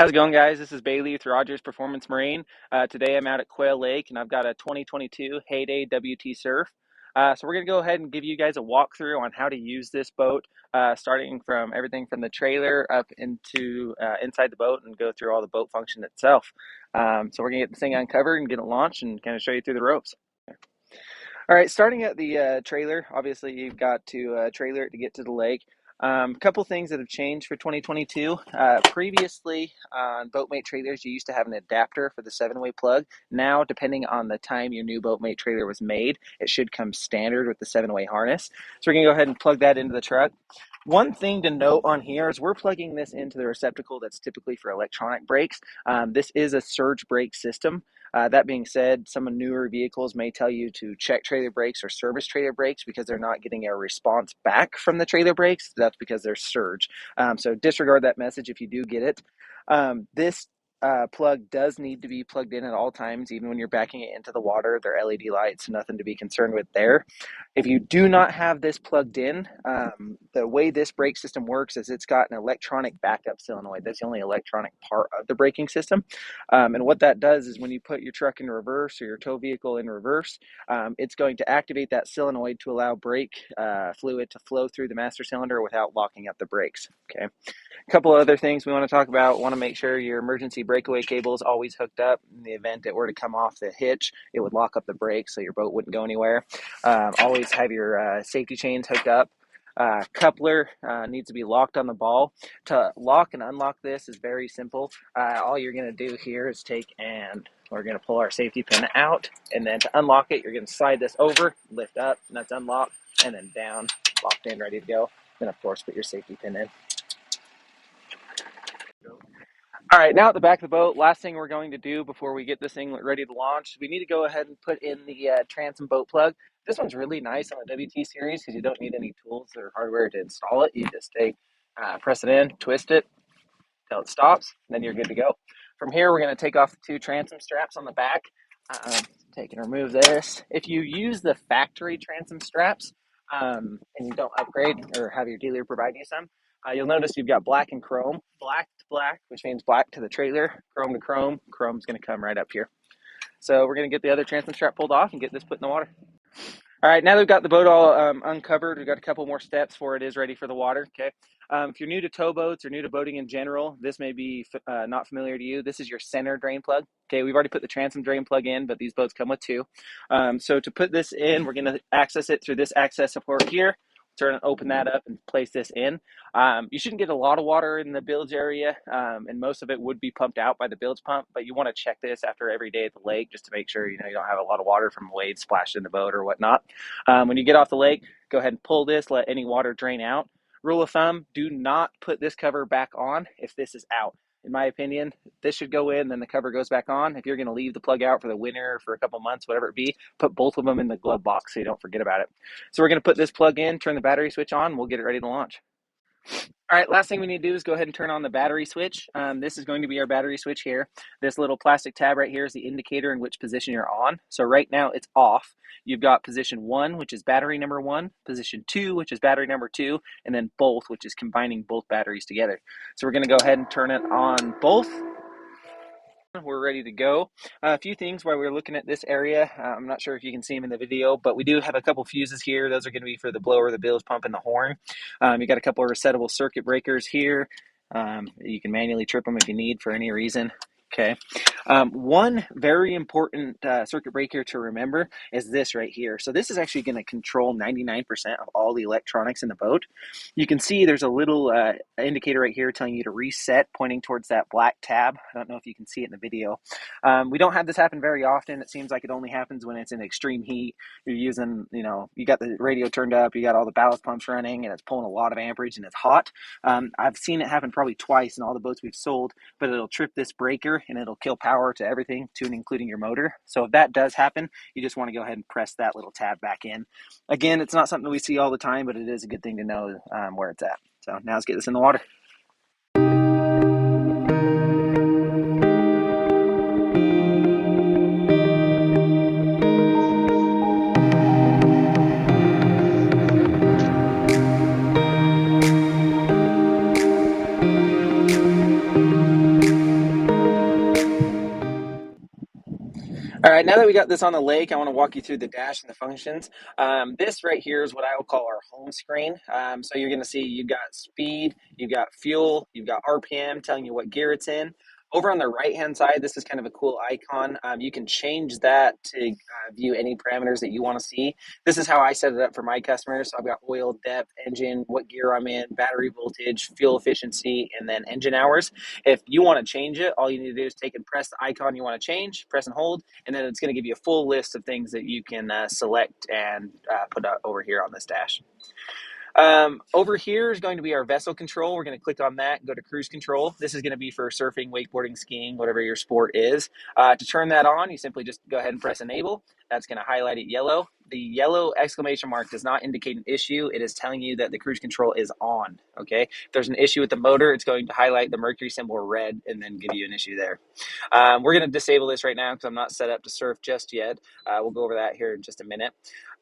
How's it going, guys? This is Bailey with Rogers Performance Marine. Today I'm out at Quail Lake and I've got a 2022 Heyday Wtsurf. So we're going to go ahead and give you guys a walkthrough on how to use this boat, starting from everything from the trailer up into inside the boat and go through all the boat function itself. So we're going to get this thing uncovered and get it launched and kind of show you through the ropes. All right, starting at the trailer, obviously you've got to trailer it to get to the lake. A couple things that have changed for 2022. Previously on Boatmate trailers, you used to have an adapter for the 7-way plug. Now, depending on the time your new Boatmate trailer was made, it should come standard with the 7-way harness. So we're going to go ahead and plug that into the truck. One thing to note on here is we're plugging this into the receptacle that's typically for electronic brakes. This is a surge brake system. That being said, some newer vehicles may tell you to check trailer brakes or service trailer brakes because they're not getting a response back from the trailer brakes. That's because they're surge. So disregard that message if you do get it. This plug does need to be plugged in at all times, even when you're backing it into the water. They're LED lights, nothing to be concerned with there. If you do not have this plugged in, the way this brake system works is it's got an electronic backup solenoid. That's the only electronic part of the braking system. And what that does is when you put your truck in reverse or your tow vehicle in reverse, it's going to activate that solenoid to allow brake fluid to flow through the master cylinder without locking up the brakes. Okay. A couple other things we want to talk about. Want to make sure your emergency breakaway cable is always hooked up. In the event it were to come off the hitch, it would lock up the brakes so your boat wouldn't go anywhere. Always have your safety chains hooked up. Coupler needs to be locked on the ball. To lock and unlock this is very simple. All you're going to do here is we're going to pull our safety pin out, and then to unlock it, you're going to slide this over, lift up, and that's unlocked, and then down, locked in, ready to go. Then, of course, put your safety pin in. All right, now at the back of the boat, last thing we're going to do before we get this thing ready to launch, we need to go ahead and put in the transom boat plug. This one's really nice on the WT series because you don't need any tools or hardware to install it. You just press it in, twist it until it stops, and then you're good to go. From here, we're going to take off the 2 transom straps on the back. Take and remove this. If you use the factory transom straps and you don't upgrade or have your dealer provide you some, you'll notice you've got black and chrome. Black to black, which means black to the trailer. Chrome to chrome. Chrome's going to come right up here. So we're going to get the other transom strap pulled off and get this put in the water. All right, now that we've got the boat all uncovered, we've got a couple more steps before it is ready for the water, okay? If you're new to towboats or new to boating in general, this may be not familiar to you. This is your center drain plug. Okay, we've already put the transom drain plug in, but these boats come with 2. So to put this in, we're going to access it through this access support here. Turn and open that up and place this in. You shouldn't get a lot of water in the bilge area, and most of it would be pumped out by the bilge pump, but you want to check this after every day at the lake just to make sure you don't have a lot of water from waves splashed in the boat or whatnot. When you get off the lake, go ahead and pull this, let any water drain out. Rule of thumb, do not put this cover back on if this is out. In my opinion, this should go in, then the cover goes back on. If you're going to leave the plug out for the winter, for a couple months, whatever it be, put both of them in the glove box so you don't forget about it. So we're going to put this plug in, turn the battery switch on, we'll get it ready to launch. All right, last thing we need to do is go ahead and turn on the battery switch. This is going to be our battery switch here. This little plastic tab right here is the indicator in which position you're on. So right now it's off. You've got position 1, which is battery number 1, position 2, which is battery number 2, and then both, which is combining both batteries together. So we're going to go ahead and turn it on both. We're ready to go. A few things while we're looking at this area. I'm not sure if you can see them in the video, but we do have a couple fuses here. Those are going to be for the blower, the bilge pump, and the horn. You got a couple of resettable circuit breakers here. You can manually trip them if you need for any reason. Okay. One very important circuit breaker to remember is this right here. So this is actually going to control 99% of all the electronics in the boat. You can see there's a little indicator right here telling you to reset, pointing towards that black tab. I don't know if you can see it in the video. We don't have this happen very often. It seems like it only happens when it's in extreme heat. You're using, you got the radio turned up, you got all the ballast pumps running, and it's pulling a lot of amperage and it's hot. I've seen it happen probably twice in all the boats we've sold, but it'll trip this breaker and it'll kill power to everything, to and including your motor. So if that does happen, you just want to go ahead and press that little tab back in. Again, it's not something we see all the time, but it is a good thing to know where it's at. So now let's get this in the water. right, now that we got this on the lake, I want to walk you through the dash and the functions. This right here is what I will call our home screen. So you're going to see you've got speed, you've got fuel, you've got RPM telling you what gear it's in. Over on the right-hand side, this is kind of a cool icon. You can change that to view any parameters that you want to see. This is how I set it up for my customers. So I've got oil, depth, engine, what gear I'm in, battery voltage, fuel efficiency, and then engine hours. If you want to change it, all you need to do is take and press the icon you want to change, press and hold, and then it's going to give you a full list of things that you can select and put over here on this dash. Over here is going to be our vessel control. We're going to click on that and go to cruise control. This is going to be for surfing, wakeboarding, skiing, whatever your sport is. To turn that on, you simply just go ahead and press enable. That's going to highlight it yellow. The yellow exclamation mark does not indicate an issue. It is telling you that the cruise control is on. Okay. If there's an issue with the motor, it's going to highlight the mercury symbol red and then give you an issue there. We're going to disable this right now because I'm not set up to surf just yet. We'll go over that here in just a minute.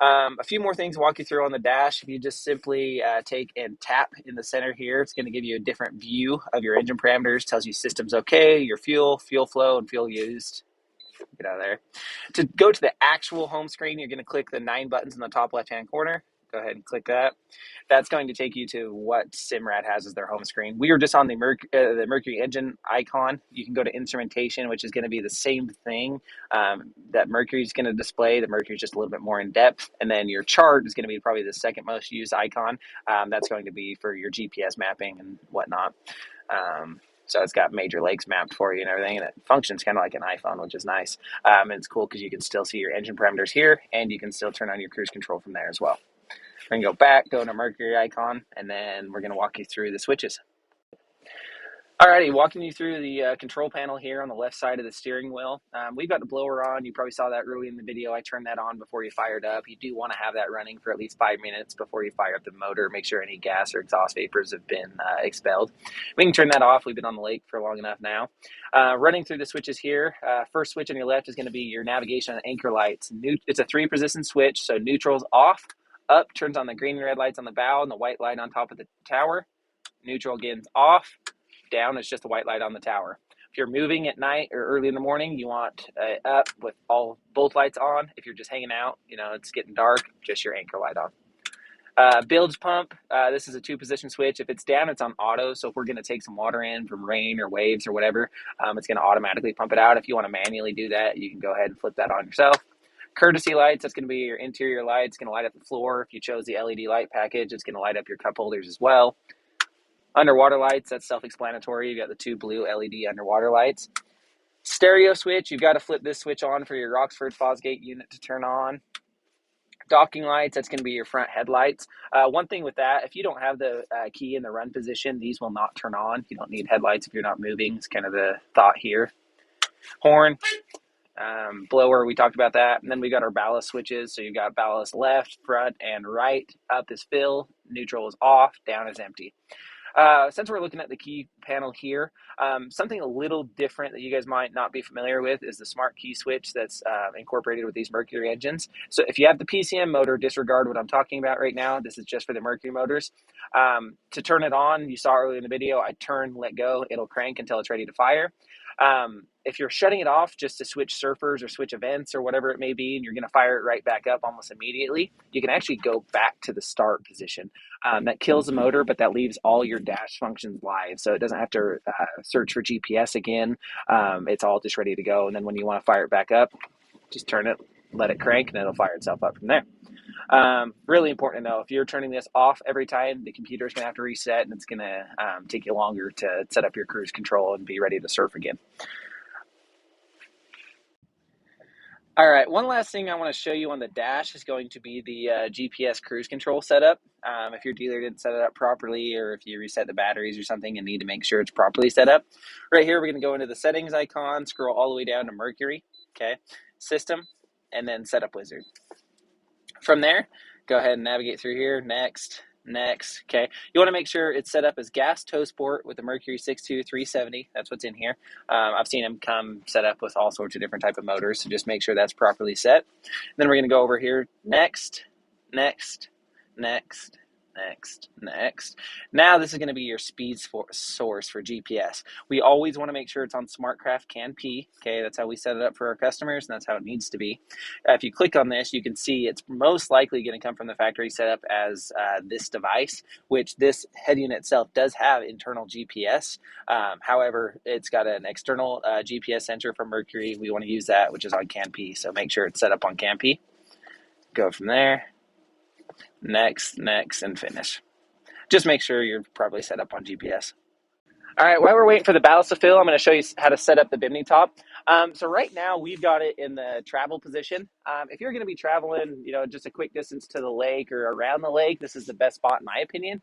A few more things to walk you through on the dash. If you just simply take and tap in the center here, it's going to give you a different view of your engine parameters. Tells you system's okay, your fuel flow, and fuel used. Get out of there. To go to the actual home screen, you're going to click the 9 buttons in the top left-hand corner. Go ahead and click that. That's going to take you to what Simrad has as their home screen. We were just on the Mercury engine icon. You can go to instrumentation, which is going to be the same thing that Mercury is going to display. The Mercury is just a little bit more in depth. And then your chart is going to be probably the second most used icon. That's going to be for your GPS mapping and whatnot. So it's got major lakes mapped for you and everything, and it functions kind of like an iPhone, which is nice. And it's cool because you can still see your engine parameters here, and you can still turn on your cruise control from there as well. We're going to go back, go to Mercury icon, and then we're going to walk you through the switches. Alrighty, walking you through the control panel here on the left side of the steering wheel. We've got the blower on. You probably saw that early in the video. I turned that on before you fired up. You do want to have that running for at least 5 minutes before you fire up the motor. Make sure any gas or exhaust vapors have been expelled. We can turn that off. We've been on the lake for long enough now. Running through the switches here. First switch on your left is going to be your navigation and anchor lights. It's a 3-position switch, so neutral's off. Up turns on the green and red lights on the bow and the white light on top of the tower. Neutral again off. Down is just a white light on the tower. If you're moving at night or early in the morning, you want up with both lights on. If you're just hanging out, it's getting dark, just your anchor light on. Bilge pump, this is a 2-position switch. If it's down, it's on auto. So if we're going to take some water in from rain or waves or whatever, it's going to automatically pump it out. If you want to manually do that, you can go ahead and flip that on yourself. Courtesy lights, that's going to be your interior lights. It's going to light up the floor. If you chose the LED light package, it's going to light up your cup holders as well. Underwater lights, that's self-explanatory. You've got the 2 blue LED underwater lights. Stereo switch, you've got to flip this switch on for your Roxford Fosgate unit to turn on. Docking lights, that's going to be your front headlights. One thing with that, if you don't have the key in the run position, these will not turn on. You don't need headlights if you're not moving. It's kind of the thought here. Horn. Blower, we talked about that. And then we got our ballast switches. So you've got ballast left, front, and right. Up is fill, neutral is off, down is empty. Since we're looking at the key panel here, something a little different that you guys might not be familiar with is the smart key switch that's incorporated with these Mercury engines. So if you have the PCM motor, disregard what I'm talking about right now. This is just for the Mercury motors. To turn it on, you saw earlier in the video, I turn, let go, it'll crank until it's ready to fire. If you're shutting it off just to switch surfers or switch events or whatever it may be, and you're going to fire it right back up almost immediately, you can actually go back to the start position. That kills the motor, but that leaves all your dash functions live. So it doesn't have to search for GPS again. It's all just ready to go. And then when you want to fire it back up, just turn it, let it crank, and it'll fire itself up from there. Really important to know, if you're turning this off every time, the computer's going to have to reset, and it's going to take you longer to set up your cruise control and be ready to surf again. All right, one last thing I want to show you on the dash is going to be the GPS cruise control setup. If your dealer didn't set it up properly, or if you reset the batteries or something and need to make sure it's properly set up. Right here, we're going to go into the settings icon, scroll all the way down to Mercury, okay, system, and then setup wizard. From there, go ahead and navigate through here, next, okay. You want to make sure it's set up as gas tow sport with the Mercury 6.2 370. That's what's in here. I've seen them come set up with all sorts of different type of motors, so just make sure that's properly set. Then we're going to go over here, next, Next. Now this is going to be your speed source for GPS. We always want to make sure it's on SmartCraft CAN P. Okay, that's how we set it up for our customers, and that's how it needs to be. If you click on this, you can see it's most likely going to come from the factory setup as this device, which this head unit itself does have internal GPS. However, it's got an external GPS sensor from Mercury. We want to use that, which is on CAN P. So make sure it's set up on CAN P. Go from there. Next, and finish. Just make sure you're properly set up on GPS. All right, while we're waiting for the ballast to fill, I'm going to show you how to set up the Bimini top. So right now we've got it in the travel position. If you're going to be traveling, just a quick distance to the lake or around the lake, this is the best spot in my opinion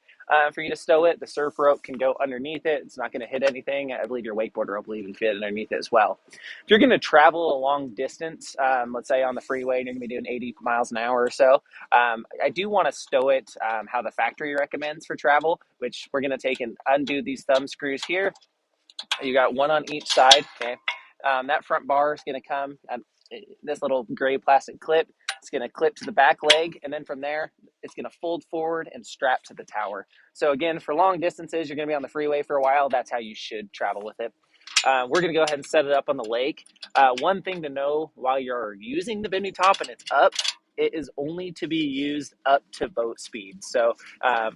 for you to stow it. The surf rope can go underneath it. It's not going to hit anything. I believe your wakeboard rope will even fit underneath it as well. If you're going to travel a long distance, let's say on the freeway, and you're going to be doing 80 miles an hour or so, I do want to stow it how the factory recommends for travel, which we're going to take and undo these thumb screws here. You got one on each side. Okay, that front bar is going to come. This little gray plastic clip. It's going to clip to the back leg, and then from there, it's going to fold forward and strap to the tower. So again, for long distances, you're going to be on the freeway for a while. That's how you should travel with it. We're going to go ahead and set it up on the lake. One thing to know while you're using the Bimini top and it's up, it is only to be used up to boat speed. So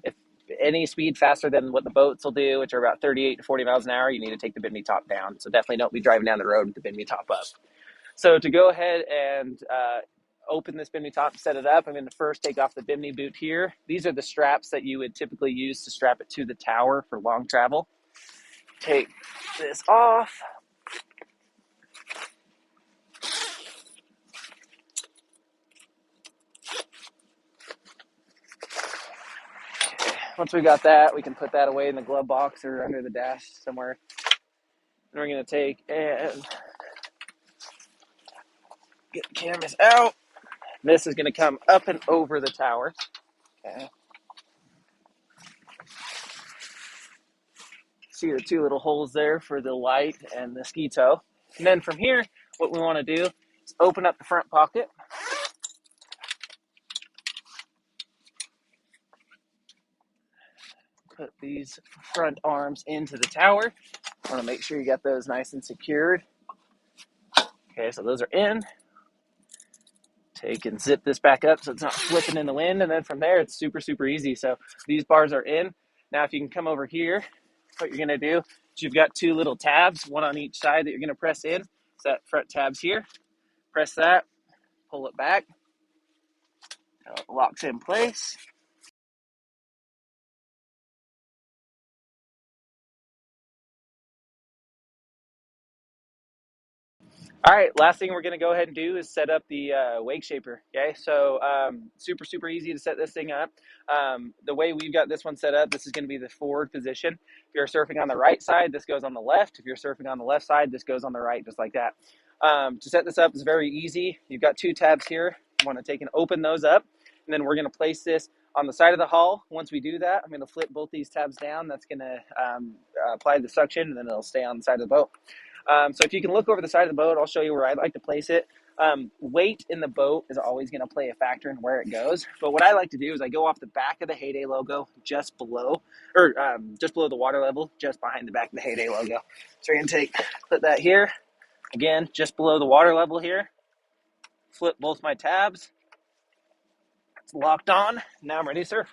if any speed faster than what the boats will do, which are about 38 to 40 miles an hour, you need to take the Bimini top down. So definitely don't be driving down the road with the Bimini top up. So to go ahead and open this Bimini top, set it up, I'm going to first take off the Bimini boot here. These are the straps that you would typically use to strap it to the tower for long travel. Take this off. Once we got that, we can put that away in the glove box or under the dash somewhere. And we're going to take and get the canvas out. This is going to come up and over the tower. Okay. See the two little holes there for the light and the ski toe. And then from here, what we want to do is open up the front pocket. Put these front arms into the tower. Want to make sure you got those nice and secured. Okay, so those are in. Take and zip this back up so it's not flipping in the wind, and then from there it's super easy. So these bars are in. Now if you can come over here, what you're going to do is you've got two little tabs, one on each side that you're going to press in. So that front tab's here. Press that, pull it back. It locks in place. All right, last thing we're going to go ahead and do is set up the wake shaper. Okay, so super easy to set this thing up. The way we've got this one set up, this is going to be the forward position. If you're surfing on the right side, this goes on the left. If you're surfing on the left side, this goes on the right, just like that. To set this up is very easy. You've got two tabs here. You want to take and open those up, and then we're going to place this on the side of the hull. Once we do that, I'm going to flip both these tabs down. That's going to apply the suction, and then it'll stay on the side of the boat. So if you can look over the side of the boat, I'll show you where I'd like to place it. Weight in the boat is always going to play a factor in where it goes. But what I like to do is I go off the back of the Heyday logo just below the water level, just behind the back of the Heyday logo. So you're going to put that here, again, just below the water level here. Flip both my tabs. It's locked on. Now I'm ready to surf.